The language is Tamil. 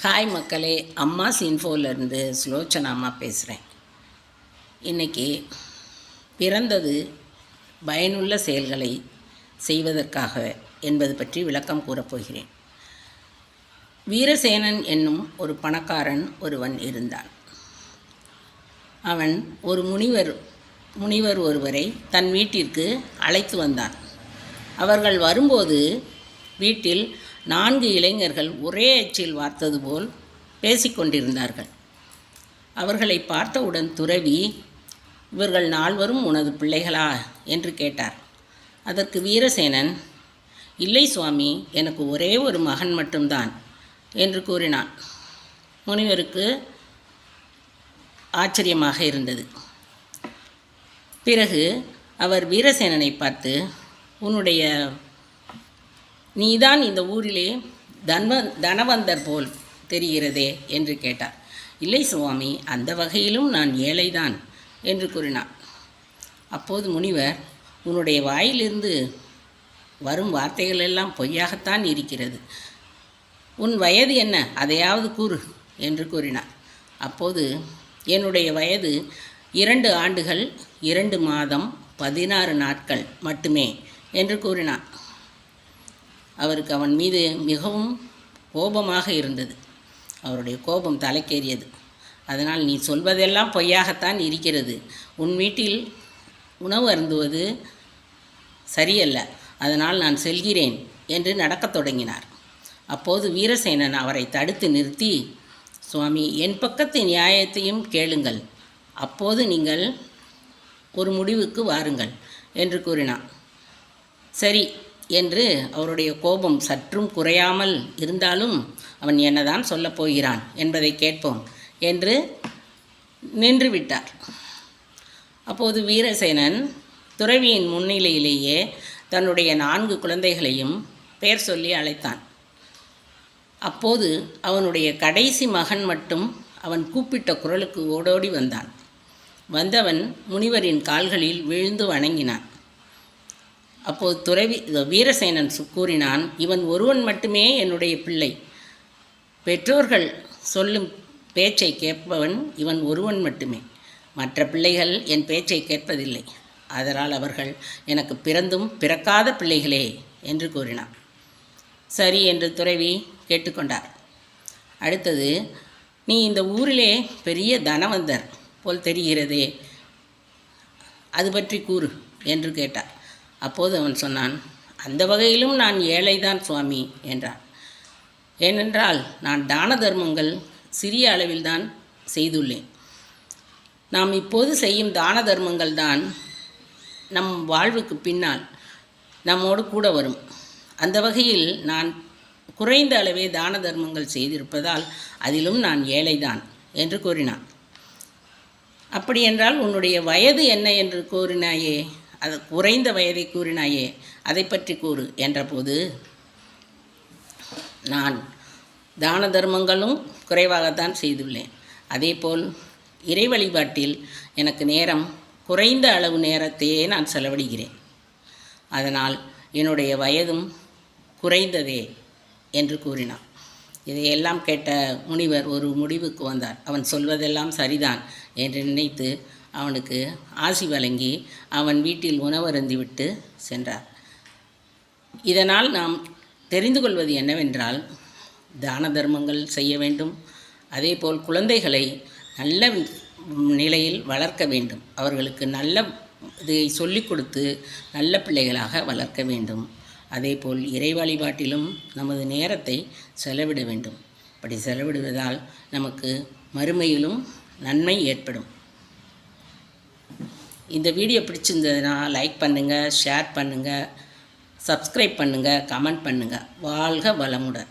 ஹாய் மக்களே, அம்மா இன்ஃபோலேருந்து சுலோச்சனா அம்மா பேசுகிறேன். இன்றைக்கி பிறந்தது பயனுள்ள செயல்களை செய்வதற்காக என்பது பற்றி விளக்கம் கூறப்போகிறேன். வீரசேனன் என்னும் ஒரு பணக்காரன் ஒருவன் இருந்தான். அவன் ஒரு முனிவர் ஒருவரை தன் வீட்டிற்கு அழைத்து வந்தான். அவர்கள் வரும்போது வீட்டில் 4 இளைஞர்கள் ஒரே எச்சில் வார்த்தது போல் பேசிக்கொண்டிருந்தார்கள். அவர்களை பார்த்தவுடன் துறவி, இவர்கள் 4 உனது பிள்ளைகளா என்று கேட்டார். அதற்கு வீரசேனன், இல்லை சுவாமி, எனக்கு ஒரே ஒரு மகன் மட்டும்தான் என்று கூறினான். முனிவருக்கு ஆச்சரியமாக இருந்தது. பிறகு அவர் வீரசேனனை பார்த்து, நீதான் இந்த ஊரிலே தனவந்தர் போல் தெரிகிறதே என்று கேட்டார். இல்லை சுவாமி, அந்த வகையிலும் நான் ஏழைதான் என்று கூறினார். அப்போது முனிவர், உன்னுடைய வாயிலிருந்து வரும் வார்த்தைகள் எல்லாம் பொய்யாகத்தான் இருக்கிறது. உன் வயது என்ன, அதையாவது கூறு என்று கூறினார். அப்போது என்னுடைய வயது 2 ஆண்டுகள் 2 மாதம் 16 நாட்கள் மட்டுமே என்று கூறினார். அவருக்கு அவன் மீது மிகவும் கோபமாக இருந்தது. அவருடைய கோபம் தலைக்கேறியது. அதனால், நீ சொல்வதெல்லாம் பொய்யாகத்தான் இருக்கிறது. உன் வீட்டில் உணவு அருந்துவது சரியல்ல. அதனால் நான் செல்கிறேன் என்று நடக்கத் தொடங்கினார். அப்போது வீரசேனன் அவரை தடுத்து நிறுத்தி, சுவாமி, என் பக்கத்து நியாயத்தையும் கேளுங்கள், அப்போது நீங்கள் ஒரு முடிவுக்கு வாருங்கள் என்று கூறினார். சரி என்று அவருடைய கோபம் சற்றும் குறையாமல் இருந்தாலும், அவன் என்னதான் சொல்லப் போகிறான் என்பதை கேட்போம் என்று நின்றுவிட்டார். அப்போது வீரசேனன் துறவியின் முன்னிலையிலேயே தன்னுடைய 4 குழந்தைகளையும் பெயர் சொல்லி அழைத்தான். அப்போது அவனுடைய கடைசி மகன் மட்டும் அவன் கூப்பிட்ட குரலுக்கு ஓடோடி வந்தான். வந்தவன் முனிவரின் கால்களில் விழுந்து வணங்கினான். அப்போது வீரசேனன் கூறினான், இவன் ஒருவன் மட்டுமே என்னுடைய பிள்ளை. பெற்றோர்கள் சொல்லும் பேச்சை கேட்பவன் இவன் ஒருவன் மட்டுமே. மற்ற பிள்ளைகள் என் பேச்சை கேட்பதில்லை. அதனால் அவர்கள் எனக்கு பிறந்தும் பிறக்காத பிள்ளைகளே என்று கூறினான். சரி என்று துறவி கேட்டுக்கொண்டார். அடுத்தது, நீ இந்த ஊரிலே பெரிய தனவந்தர் போல் தெரிகிறதே, அது பற்றி கூறு என்று கேட்டார். அப்போது அவன் சொன்னான், அந்த வகையிலும் நான் ஏழைதான் சுவாமி என்றான். ஏனென்றால் நான் தான தர்மங்கள் சிறிய அளவில்தான் செய்துள்ளேன். நாம் இப்போது செய்யும் தான தர்மங்கள் தான் நம் வாழ்வுக்கு பின்னால் நம்மோடு கூட வரும். அந்த வகையில் நான் குறைந்த அளவே தான தர்மங்கள் செய்திருப்பதால் அதிலும் நான் ஏழைதான் என்று கூறினான். அப்படியென்றால் உன்னுடைய வயது என்ன என்று கூறினாயே, அது குறைந்த வயதை கூறினாயே, அதை பற்றி கூறு என்றபோது, நான் தான தர்மங்களும் குறைவாகத்தான் செய்துள்ளேன். அதேபோல் இறை வழிபாட்டில் எனக்கு நேரம் குறைந்த அளவு நேரத்தையே நான் செலவிடுகிறேன். அதனால் என்னுடைய வயதும் குறைந்ததே என்று கூறினான். இதையெல்லாம் கேட்ட முனிவர் ஒரு முடிவுக்கு வந்தார். அவன் சொல்வதெல்லாம் சரிதான் என்று நினைத்து அவனுக்கு ஆசி வழங்கி அவன் வீட்டில் உணவருந்திவிட்டு சென்றார். இதனால் நாம் தெரிந்து கொள்வது என்னவென்றால், தான தர்மங்கள் செய்ய வேண்டும். அதேபோல் குழந்தைகளை நல்ல நிலையில் வளர்க்க வேண்டும். அவர்களுக்கு நல்ல இதை சொல்லிக் கொடுத்து நல்ல பிள்ளைகளாக வளர்க்க வேண்டும். அதேபோல் இறை வழிபாட்டிலும் நமது நேரத்தை செலவிட வேண்டும். அப்படி செலவிடுவதால் நமக்கு மறுமையிலும் நன்மை ஏற்படும். இந்த வீடியோ பிடிச்சிருந்ததுன்னா லைக் பண்ணுங்கள், ஷேர் பண்ணுங்கள், சப்ஸ்கிரைப் பண்ணுங்கள், கமெண்ட் பண்ணுங்கள். வாழ்க வளமுடன்.